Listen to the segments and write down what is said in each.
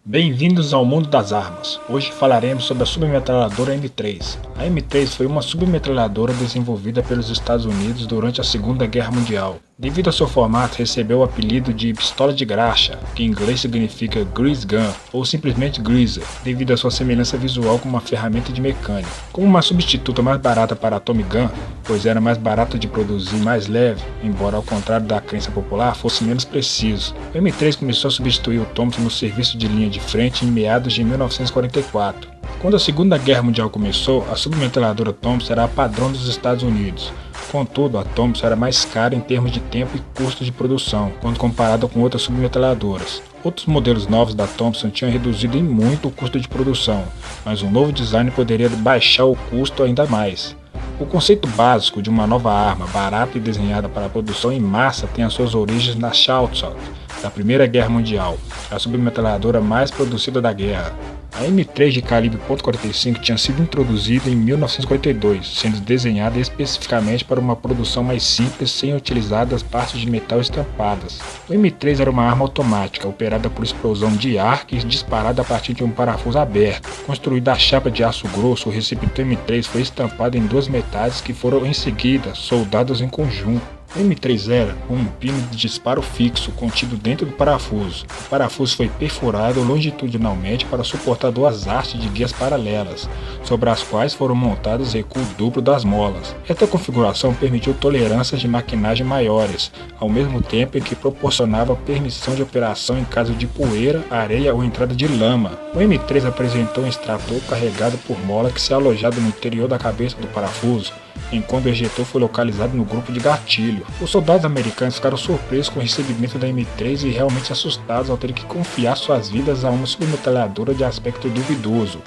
Bem-vindos ao mundo das armas. Hoje falaremos sobre a submetralhadora M3. A M3 foi uma submetralhadora desenvolvida pelos Estados Unidos durante a Segunda Guerra Mundial. Devido ao seu formato, recebeu o apelido de pistola de graxa, que em inglês significa grease gun, ou simplesmente greaser, devido à sua semelhança visual com uma ferramenta de mecânica. Como uma substituta mais barata para a Tommy Gun, pois era mais barata de produzir e mais leve, embora ao contrário da crença popular fosse menos preciso. O M3 começou a substituir o Thompson no serviço de linha de frente em meados de 1944. Quando a Segunda Guerra Mundial começou, a submetralhadora Thompson era a padrão dos Estados Unidos. Contudo, a Thompson era mais cara em termos de tempo e custo de produção, quando comparada com outras submetralhadoras. Outros modelos novos da Thompson tinham reduzido em muito o custo de produção, mas um novo design poderia baixar o custo ainda mais. O conceito básico de uma nova arma barata e desenhada para a produção em massa tem as suas origens na Schutzhund, da Primeira Guerra Mundial, a submetralhadora mais produzida da guerra. A M3 de calibre .45 tinha sido introduzida em 1942, sendo desenhada especificamente para uma produção mais simples sem utilizar as partes de metal estampadas. O M3 era uma arma automática, operada por explosão de ar e disparada a partir de um parafuso aberto. Construída a chapa de aço grosso, o receptor M3 foi estampado em duas metades que foram em seguida soldados em conjunto. O M3 era um pino de disparo fixo contido dentro do parafuso. O parafuso foi perfurado longitudinalmente para suportar duas hastes de guias paralelas, sobre as quais foram montados recuo duplo das molas. Esta configuração permitiu tolerâncias de maquinagem maiores, ao mesmo tempo em que proporcionava permissão de operação em caso de poeira, areia ou entrada de lama. O M3 apresentou um extrator carregado por mola que se alojava no interior da cabeça do parafuso, enquanto o ejetor foi localizado no grupo de gatilho. Os soldados americanos ficaram surpresos com o recebimento da M3 e realmente assustados ao ter que confiar suas vidas a uma submetralhadora de aspecto duvidoso,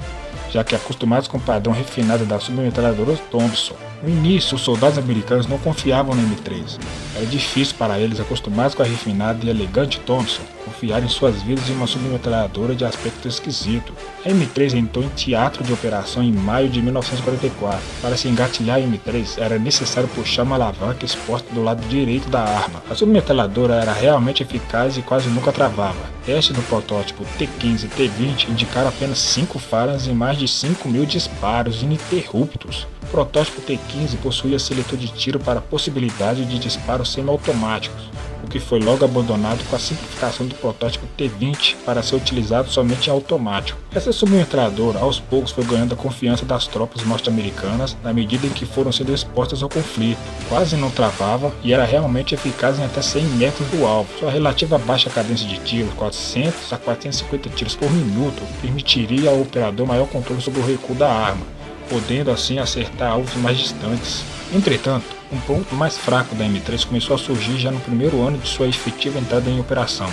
já que acostumados com o padrão refinado da submetralhadora Thompson. No início, os soldados americanos não confiavam na M3. Era difícil para eles, acostumados com a refinada e elegante Thompson, confiarem suas vidas em uma submetralhadora de aspecto esquisito. A M3 entrou em teatro de operação em maio de 1944. Para se engatilhar a M3, era necessário puxar uma alavanca exposta do lado direito da arma. A submetralhadora era realmente eficaz e quase nunca travava. Testes do protótipo T-15 e T-20 indicaram apenas 5 falhas e mais de 5.000 disparos ininterruptos. O protótipo T-15 possuía seletor de tiro para a possibilidade de disparos semiautomáticos, o que foi logo abandonado com a simplificação do protótipo T-20 para ser utilizado somente em automático. Essa submetralhadora aos poucos foi ganhando a confiança das tropas norte-americanas na medida em que foram sendo expostas ao conflito. Quase não travava e era realmente eficaz em até 100 metros do alvo. Sua relativa baixa cadência de tiro, 400 a 450 tiros por minuto, permitiria ao operador maior controle sobre o recuo da arma, podendo assim acertar alvos mais distantes. Entretanto, um ponto mais fraco da M3 começou a surgir já no primeiro ano de sua efetiva entrada em operação.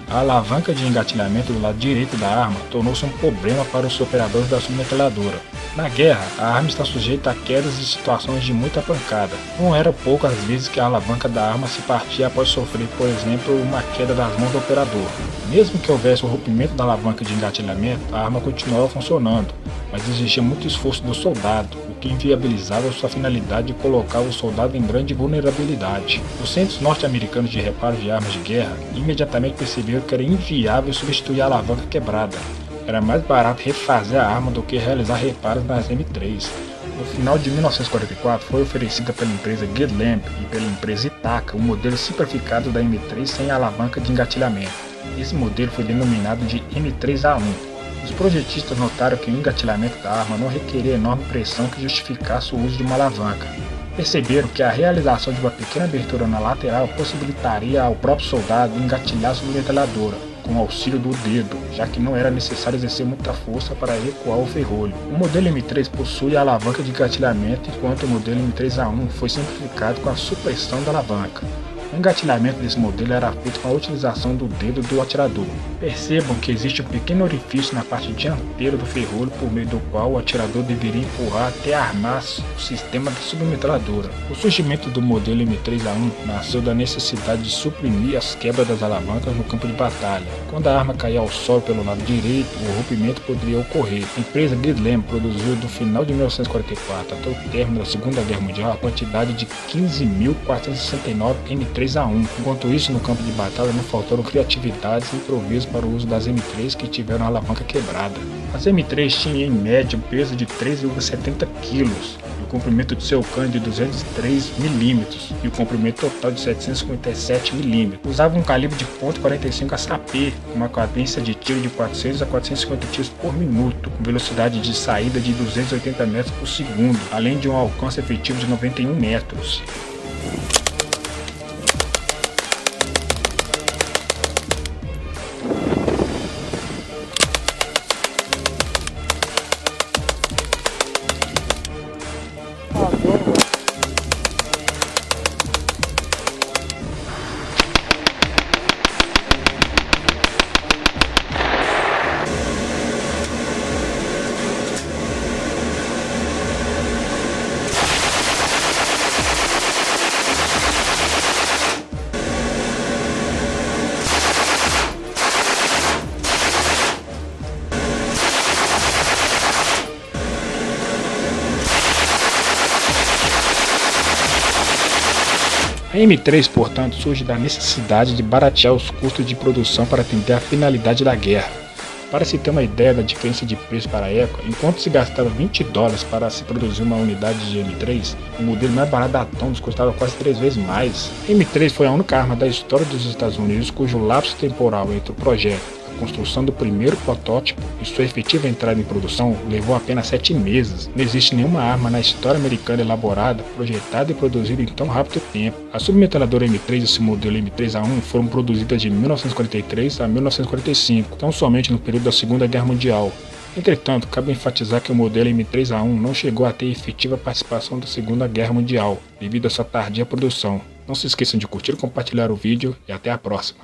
A alavanca de engatilhamento do lado direito da arma tornou-se um problema para os operadores da submetralhadora. Na guerra, a arma está sujeita a quedas e situações de muita pancada. Não eram poucas vezes que a alavanca da arma se partia após sofrer, por exemplo, uma queda das mãos do operador. Mesmo que houvesse o rompimento da alavanca de engatilhamento, a arma continuava funcionando, mas exigia muito esforço do soldado, o que inviabilizava sua finalidade e colocava o soldado em grande vulnerabilidade. Os centros norte-americanos de reparo de armas de guerra imediatamente perceberam que era inviável substituir a alavanca quebrada. Era mais barato refazer a arma do que realizar reparos nas M3. No final de 1944 foi oferecida pela empresa Gidlamp e pela empresa Ithaca um modelo simplificado da M3 sem alavanca de engatilhamento. Esse modelo foi denominado de M3A1. Os projetistas notaram que o engatilhamento da arma não requeria enorme pressão que justificasse o uso de uma alavanca. Perceberam que a realização de uma pequena abertura na lateral possibilitaria ao próprio soldado engatilhar a submetralhadora, com o auxílio do dedo, já que não era necessário exercer muita força para recuar o ferrolho. O modelo M3 possui a alavanca de engatilhamento, enquanto o modelo M3A1 foi simplificado com a supressão da alavanca. O engatilhamento desse modelo era feito com a utilização do dedo do atirador. Percebam que existe um pequeno orifício na parte dianteira do ferrolho por meio do qual o atirador deveria empurrar até armar o sistema da submetralhadora. O surgimento do modelo M3A1 nasceu da necessidade de suprimir as quebras das alavancas no campo de batalha. Quando a arma caía ao solo pelo lado direito, o rompimento poderia ocorrer. A empresa Gidlamp produziu do final de 1944 até o término da Segunda Guerra Mundial a quantidade de 15.469 M3 M3A1. Enquanto isso, no campo de batalha não faltaram criatividades e improvisos para o uso das M3 que tiveram a alavanca quebrada. As M3 tinham em média um peso de 3,70 kg, o comprimento de seu cano de 203 mm e o comprimento total de 757 mm. Usava um calibre de .45 SAP, uma cadência de tiro de 400 a 450 tiros por minuto, com velocidade de saída de 280 metros por segundo, além de um alcance efetivo de 91 metros. A M3, portanto, surge da necessidade de baratear os custos de produção para atender à finalidade da guerra. Para se ter uma ideia da diferença de preço para a época, enquanto se gastava $20 para se produzir uma unidade de M3, o modelo mais barato da Atomos custava quase 3 vezes mais. A M3 foi a única arma da história dos Estados Unidos cujo lapso temporal entre o projeto, a construção do primeiro protótipo e sua efetiva entrada em produção levou apenas 7 meses. Não existe nenhuma arma na história americana elaborada, projetada e produzida em tão rápido tempo. A submetralhadora M3 e seu modelo M3A1 foram produzidas de 1943 a 1945, tão somente no período da Segunda Guerra Mundial. Entretanto, cabe enfatizar que o modelo M3A1 não chegou a ter efetiva participação da Segunda Guerra Mundial, devido à sua tardia produção. Não se esqueçam de curtir e compartilhar o vídeo e até a próxima.